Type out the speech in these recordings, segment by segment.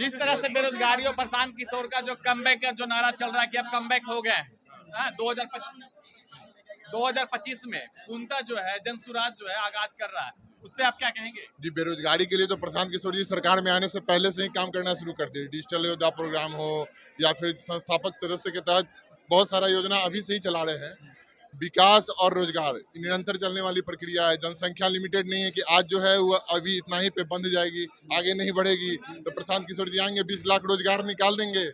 जिस तरह से बेरोजगारी और प्रशांत किशोर का जो कमबैक का जो नारा चल रहा है कि अब कमबैक हो गए हैं 2025 में पूर्णतः जो है जनसुराज जो है आगाज कर रहा है, उस पर आप क्या कहेंगे? जी, बेरोजगारी के लिए तो प्रशांत किशोर जी सरकार में आने से पहले से ही काम करना शुरू कर दिए। डिजिटल योद्धा प्रोग्राम हो या फिर संस्थापक सदस्य के तहत बहुत सारा योजना अभी से ही चला रहे हैं। विकास और रोजगार निरंतर चलने वाली प्रक्रिया है। जनसंख्या लिमिटेड नहीं है कि आज जो है वो अभी इतना ही पे बंद जाएगी, आगे नहीं बढ़ेगी। तो प्रशांत किशोर जी आएंगे, 20 लाख रोजगार निकाल देंगे।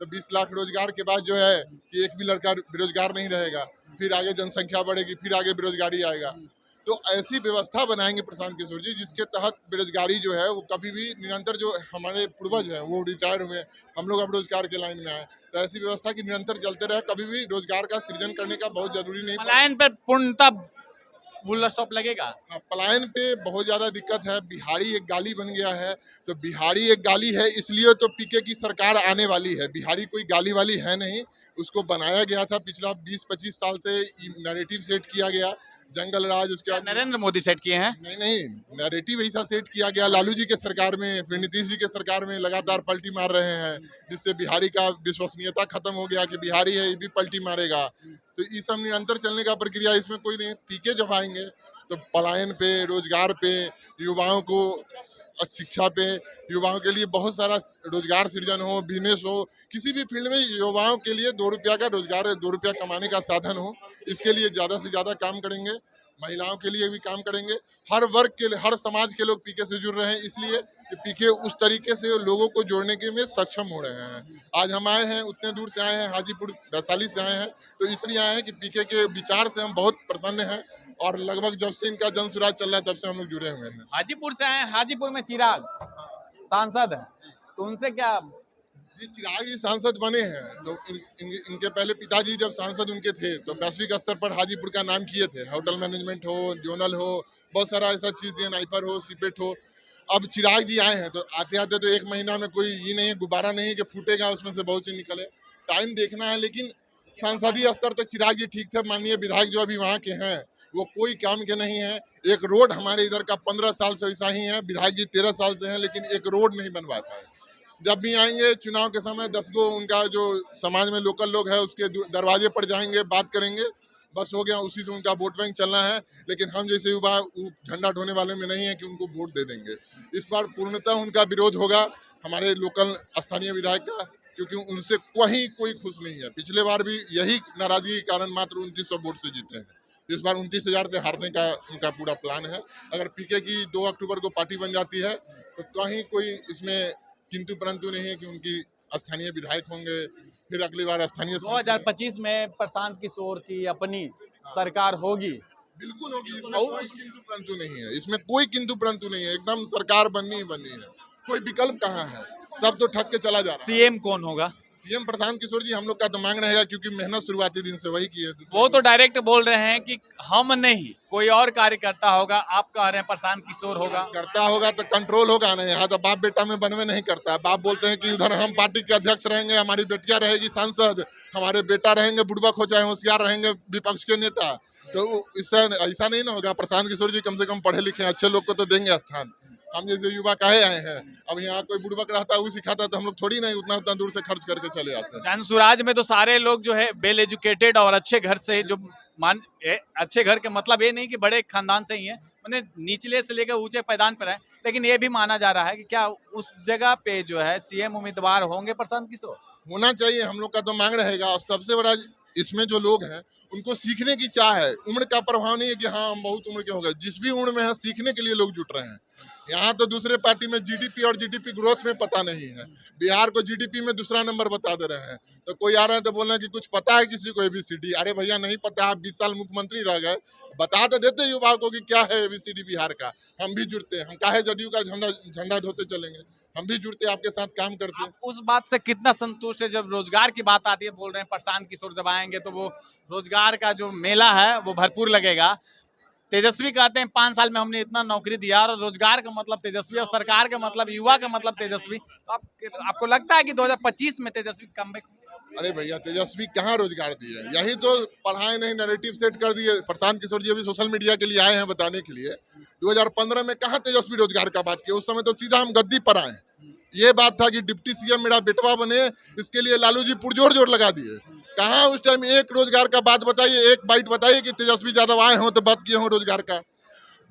तो 20 लाख रोजगार के बाद जो है कि एक भी लड़का बेरोजगार नहीं रहेगा, फिर आगे जनसंख्या बढ़ेगी, फिर आगे बेरोजगारी आएगा। तो ऐसी व्यवस्था बनाएंगे प्रशांत किशोर जी जिसके तहत बेरोजगारी जो है वो कभी भी निरंतर, जो हमारे पूर्वज हैं वो रिटायर हुए, हम लोग अब रोजगार के लाइन में आए, तो ऐसी व्यवस्था की निरंतर चलते रहे, कभी भी रोजगार का सृजन करने का बहुत जरूरी नहीं। पलायन पर पूर्णतः फुल स्टॉप लगेगा। पलायन पे बहुत ज्यादा दिक्कत है। बिहारी एक गाली बन गया है, तो बिहारी एक गाली है इसलिए तो पीके की सरकार आने वाली है। बिहारी कोई गाली वाली है नहीं, उसको बनाया गया था पिछला 20-25 साल से नैरेटिव सेट किया गया, जंगल राज उसके बाद नरेंद्र मोदी सेट किए हैं। नहीं, नैरेटिव ऐसा सेट किया गया लालू जी के सरकार में, फिर नीतीश जी के सरकार में लगातार पलटी मार रहे हैं, जिससे बिहारी का विश्वसनीयता खत्म हो गया कि बिहारी है ये भी पलटी मारेगा। तो ये सब निरंतर चलने का प्रक्रिया, इसमें कोई नहीं। पीके जब आएंगे तो पलायन पे, रोजगार पे, युवाओं को शिक्षा पे, युवाओं के लिए बहुत सारा रोजगार सृजन हो, बिजनेस हो, किसी भी फील्ड में युवाओं के लिए 2 रुपया का रोजगार, 2 रुपया कमाने का साधन हो, इसके लिए ज्यादा से ज्यादा काम करेंगे। महिलाओं के लिए भी काम करेंगे। हर वर्ग के लिए, हर समाज के लोग पीके से जुड़ रहे हैं, इसलिए कि पीके उस तरीके से लोगों को जोड़ने के में सक्षम हो रहे हैं। आज हम आए हैं, उतने दूर से आए हैं, हाजीपुर वैशाली से आए हैं, तो इसलिए आए हैं कि पीके के विचार से हम बहुत प्रसन्न हैं और लगभग जब से इनका जनसुराज चल रहा है तब से हम लोग जुड़े हुए हैं। हाजीपुर से आए, हाजीपुर में चिराग सांसद है, तो उनसे क्या? जी, चिराग जी सांसद बने हैं, तो इनके पहले पिताजी जब सांसद उनके थे तो वैश्विक स्तर पर हाजीपुर का नाम किए थे। होटल मैनेजमेंट हो, जोनल हो, बहुत सारा ऐसा चीज़ है, नाइपर हो, सीपेट हो। अब चिराग जी आए हैं तो आते आते तो 1 महीना में कोई ये नहीं है, गुब्बारा नहीं है कि फूटेगा उसमें से बहुत चीज निकले। टाइम देखना है, लेकिन सांसदीय स्तर तक चिराग जी ठीक थे। माननीय विधायक जो अभी वहाँ के हैं वो कोई काम के नहीं है। एक रोड हमारे इधर का 15 साल से ऐसा ही है, विधायक जी 13 साल से हैं, लेकिन एक रोड नहीं बनवा पाए। जब भी आएंगे चुनाव के समय 10 गो उनका जो समाज में लोकल लोग है उसके दरवाजे पर जाएंगे, बात करेंगे, बस हो गया, उसी से उनका वोट बैंक चलना है। लेकिन हम जैसे युवा झंडा ढोने वाले में नहीं है कि उनको वोट दे देंगे। इस बार पूर्णतः उनका विरोध होगा हमारे लोकल स्थानीय विधायक का, क्योंकि उनसे कोई खुश नहीं है। पिछले बार भी यही नाराजगी के कारण मात्र 2900 वोट से जीते हैं। इस बार 29,000 से हारने का उनका पूरा प्लान है। अगर पीके की 2 अक्टूबर को पार्टी बन जाती है तो कहीं कोई इसमें किंतु परंतु नहीं है कि उनकी स्थानीय विधायक होंगे, फिर अगली बार स्थानीय 2025 में प्रशांत किशोर की अपनी सरकार होगी। बिल्कुल होगी, इसमें कोई किंतु परंतु नहीं है, इसमें कोई किंतु परंतु नहीं है। एकदम सरकार बननी ही बननी है, कोई विकल्प कहाँ है, सब तो ठग के चला जा रहा है। सीएम कौन होगा? सीएम प्रशांत किशोर जी हम लोग का तो मांग रहेगा, क्योंकि मेहनत शुरुआती दिन से वही की है। वो तो डायरेक्ट बोल रहे हैं कि हम नहीं, कोई और कार्यकर्ता होगा। आप कह रहे हैं प्रशांत किशोर होगा। करता होगा तो कंट्रोल होगा ना। यहाँ तो बाप बेटा में बनवे नहीं करता है। बाप बोलते हैं कि उधर हम पार्टी के अध्यक्ष रहेंगे, हमारी बेटियां रहेगी सांसद, हमारे बेटा रहेंगे बुड़बक हो चाहे होशियार रहेंगे विपक्ष के नेता। तो इससे ऐसा नहीं ना होगा। प्रशांत किशोर जी कम से कम पढ़े लिखे अच्छे लोग को तो देंगे स्थान। हम जैसे युवा काहे आए हैं, अब यहाँ कोई बुड़बक रहता है वो सिखाता है, तो हम लोग थोड़ी नहीं उतना दूर से खर्च करके चले आते हैं। जनसुराज में तो सारे लोग जो है वेल एजुकेटेड और अच्छे घर से, जो अच्छे घर के मतलब ये नहीं कि बड़े खानदान से ही है, मैंने निचले से लेकर ऊंचे पैदान पर है। लेकिन ये भी माना जा रहा है कि क्या उस जगह पे जो है सीएम उम्मीदवार होंगे प्रशांत किशोर? होना चाहिए, हम लोग का तो मांग रहेगा। और सबसे बड़ा इसमें जो लोग हैं उनको सीखने की चाह है। उम्र का प्रभाव नहीं है कि हाँ हम बहुत उम्र के हो गए, जिस भी उम्र में है सीखने के लिए लोग जुट रहे हैं। यहाँ तो दूसरे पार्टी में जीडीपी और जीडीपी ग्रोथ में पता नहीं है। बिहार को जीडीपी में दूसरा नंबर बता दे रहे हैं, तो कोई आ रहा है तो बोल रहे हैं कि कुछ पता है किसी को एबीसीडी। अरे भैया नहीं पता, आप 20 साल मुख्यमंत्री रह गए, बता तो देते युवाओं को कि क्या है एबीसीडी बिहार का। हम भी जुड़ते हैं, हम काहे जदयू का झंडा ढोते चलेंगे, हम भी जुड़ते आपके साथ काम करते हैं। उस बात से कितना संतुष्ट है जब रोजगार की बात आती है? बोल रहे हैं प्रशांत किशोर जब आएंगे तो वो रोजगार का जो मेला है वो भरपूर लगेगा। तेजस्वी कहते हैं 5 साल में हमने इतना नौकरी दिया, और रोजगार का मतलब तेजस्वी और सरकार का मतलब युवा का मतलब तेजस्वी। तो आपको लगता है कि 2025 में तेजस्वी कमबैक? अरे भैया तेजस्वी कहाँ रोजगार दिए, यही तो पढ़ाए नहीं, नैरेटिव सेट कर दिए। प्रशांत किशोर जी अभी सोशल मीडिया के लिए आए हैं बताने के लिए। 2015 में कहाँ तेजस्वी रोजगार का बात किया, उस समय तो सीधा हम गद्दी पर आए। ये बात था कि डिप्टी सीएम मेरा बेटवा बने, इसके लिए लालू जी पुरजोर जोर लगा दिए। कहाँ उस टाइम एक रोजगार का बात बताइए, एक बाइट बताइए कि तेजस्वी यादव आए हों तो बात किए हों रोजगार का।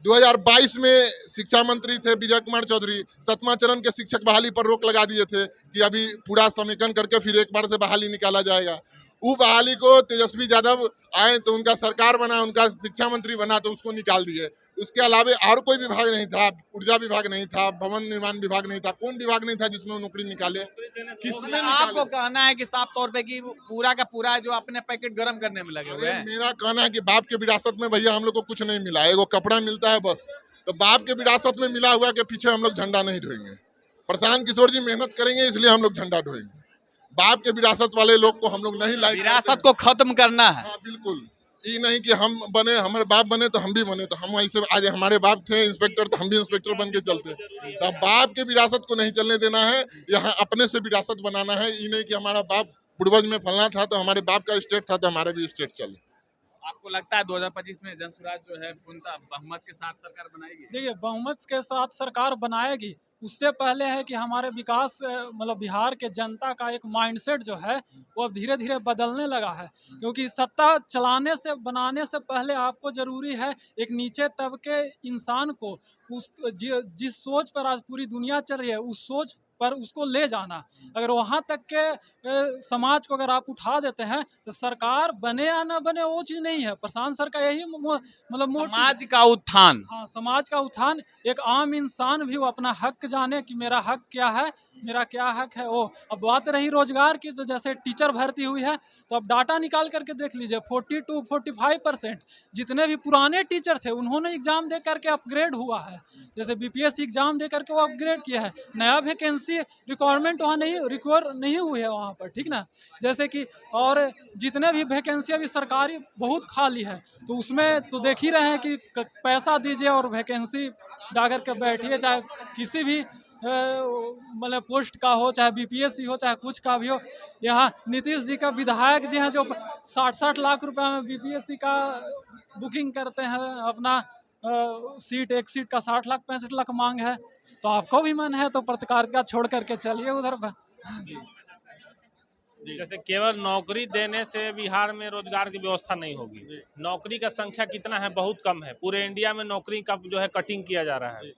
2022 में शिक्षा मंत्री थे विजय कुमार चौधरी, 7वां चरण के शिक्षक बहाली पर रोक लगा दिए थे कि अभी पूरा समेकन करके फिर एक बार से बहाली निकाला जाएगा। वो बहाली को तेजस्वी यादव आए तो उनका सरकार बना, उनका शिक्षा मंत्री बना तो उसको निकाल दिए। उसके अलावा और कोई विभाग नहीं था, ऊर्जा विभाग नहीं था, भवन निर्माण विभाग नहीं था, कौन विभाग नहीं था जिसमें वो नौकरी निकाले? किसने आपको निकाले? कहना है कि साफ तौर पे कि पूरा का पूरा जो अपने पैकेट गर्म करने में लगे हुए अरे हैं। मेरा कहना है कि बाप के विरासत में भैया हम लोग को कुछ नहीं मिला, एगो कपड़ा मिलता है बस। तो बाप के विरासत में मिला हुआ के पीछे हम लोग झंडा नहीं ढोएंगे। प्रशांत किशोर जी मेहनत करेंगे इसलिए हम लोग झंडा ढोएंगे। बाप के विरासत वाले लोग को हम लोग नहीं लाइक करते विरासत हैं। को खत्म करना है। हाँ बिल्कुल, ये नहीं कि हम बने, हमारे बाप बने तो हम भी बने, तो हम ऐसे आज हमारे बाप थे इंस्पेक्टर तो हम भी इंस्पेक्टर बन के चलते। तो बाप के विरासत को नहीं चलने देना है, यहाँ अपने से विरासत बनाना है। ये नहीं कि हमारा बाप पूर्वज में फलना था तो हमारे बाप का स्टेट था तो हमारा भी स्टेट चले। आपको लगता है 2025 में जनसुराज जो है पूर्णतः बहुमत के साथ सरकार बनाएगी? देखिए, बहुमत के साथ सरकार बनाएगी, उससे पहले है कि हमारे विकास मतलब बिहार के जनता का एक माइंडसेट जो है वो अब धीरे धीरे बदलने लगा है। क्योंकि सत्ता चलाने से बनाने से पहले आपको ज़रूरी है एक नीचे तबके इंसान को उस जिस सोच पर आज पूरी दुनिया चल रही है उस सोच पर उसको ले जाना। अगर वहाँ तक के समाज को अगर आप उठा देते हैं तो सरकार बने या ना बने वो चीज़ नहीं है। प्रशांत सर का यही मतलब समाज का उत्थान। हाँ, समाज का उत्थान, एक आम इंसान भी वो अपना हक जाने कि मेरा हक क्या है, मेरा क्या हक है वो। अब बात रही रोजगार की, तो जैसे टीचर भर्ती हुई है तो अब डाटा निकाल करके देख लीजिए 40-45% जितने भी पुराने टीचर थे उन्होंने एग्जाम दे करके अपग्रेड हुआ है। जैसे बीपीएससी एग्जाम दे करके वो अपग्रेड किया है, नया वैकेंसी रिक्वायरमेंट वहाँ रिक्वायर नहीं हुई है वहाँ पर, ठीक ना। जैसे कि और जितने भी वैकेंसी अभी सरकारी बहुत खाली है तो उसमें तो देख ही रहे हैं कि पैसा दीजिए और वैकेंसी जाकर के बैठिए, चाहे किसी भी मतलब पोस्ट का हो, चाहे बीपीएससी हो, चाहे कुछ का भी हो। यहाँ नीतीश जी का विधायक जी हैं जो 60-60 लाख रुपए में बीपीएससी का बुकिंग करते हैं अपना सीट, एक सीट का 60 लाख 65 लाख मांग है। तो आपको भी मन है तो पत्रकारिता छोड़ करके चलिए उधर पर। जैसे केवल नौकरी देने से बिहार में रोजगार की व्यवस्था नहीं होगी। नौकरी का संख्या कितना है, बहुत कम है। पूरे इंडिया में नौकरी का जो है कटिंग किया जा रहा है।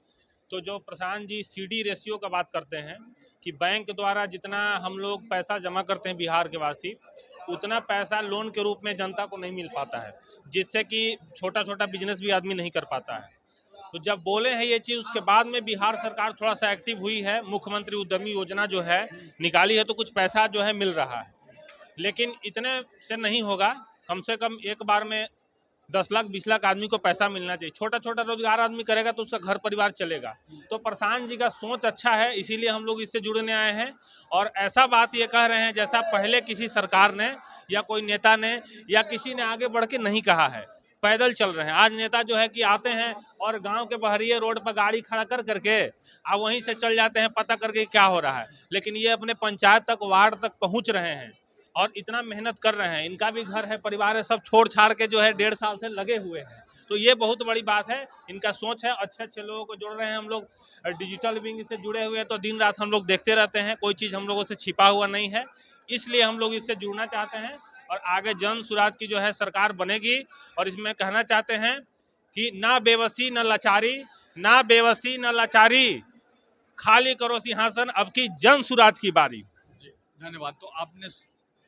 तो जो प्रशांत जी सीडी रेशियो का बात करते हैं कि बैंक द्वारा जितना हम लोग पैसा जमा करते हैं बिहार के वासी, उतना पैसा लोन के रूप में जनता को नहीं मिल पाता है, जिससे कि छोटा छोटा बिजनेस भी आदमी नहीं कर पाता है। तो जब बोले हैं ये चीज़, उसके बाद में बिहार सरकार थोड़ा सा एक्टिव हुई है। मुख्यमंत्री उद्यमी योजना जो है निकाली है तो कुछ पैसा जो है मिल रहा है, लेकिन इतने से नहीं होगा। कम से कम एक बार में 10 लाख 20 लाख आदमी को पैसा मिलना चाहिए। छोटा छोटा रोजगार आदमी करेगा तो उसका घर परिवार चलेगा। तो प्रशांत जी का सोच अच्छा है, इसीलिए हम लोग इससे जुड़ने आए हैं। और ऐसा बात ये कह रहे हैं जैसा पहले किसी सरकार ने या कोई नेता ने या किसी ने आगे बढ़ के नहीं कहा है। पैदल चल रहे हैं। आज नेता जो है कि आते हैं और गांव के बहरिए रोड पर गाड़ी खड़ा कर करके अब वहीं से चल जाते हैं पता करके क्या हो रहा है। लेकिन ये अपने पंचायत तक, वार्ड तक पहुंच रहे हैं और इतना मेहनत कर रहे हैं। इनका भी घर है, परिवार है, सब छोड़ छाड़ के जो है 1.5 साल से लगे हुए हैं। तो ये बहुत बड़ी बात है। इनका सोच है। अच्छे अच्छे लोगों को जोड़ रहे हैं हम लोग। डिजिटल विंग से जुड़े हुए हैं तो दिन रात हम लोग देखते रहते हैं, कोई चीज़ हम लोगों से छिपा हुआ नहीं है। इसलिए हम लोग इससे जुड़ना चाहते हैं और आगे जन सुराज की जो है सरकार बनेगी। और इसमें कहना चाहते हैं कि ना बेबसी न लाचारी, ना बेबसी न लाचारी, खाली करो सिंहासन अब की जन सुराज की बारी। धन्यवाद। तो आपने